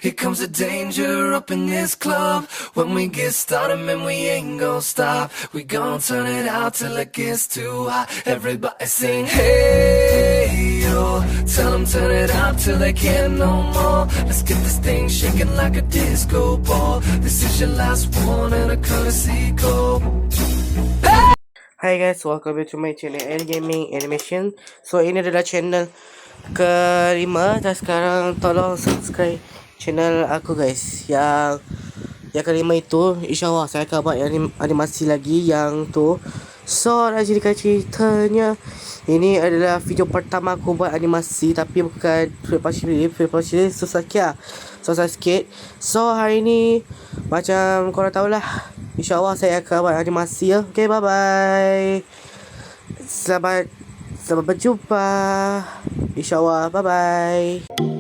Here comes the danger up in this club. When we get started, man, we ain't gon' stop. We gon' turn it out till it gets too hot. Everybody sing, hey, yo. Tell them turn it up till they can't no more. Let's get this thing shaking like a disco ball. This is your last one and a courtesy call. Hi guys, welcome back to my channel Air Gaming Animation. So ini adalah channel kelima dan sekarang tolong subscribe channel aku guys. Yang kelima itu insyaAllah saya akan buat animasi lagi yang tu. So dah jadikan ceritanya, ini adalah video pertama aku buat animasi tapi bukan film susah sikit. So hari ni macam korang tahulah, InsyaAllah saya akan buat animasi ya. Okay, bye bye. Selamat berjumpa. InsyaAllah, bye bye.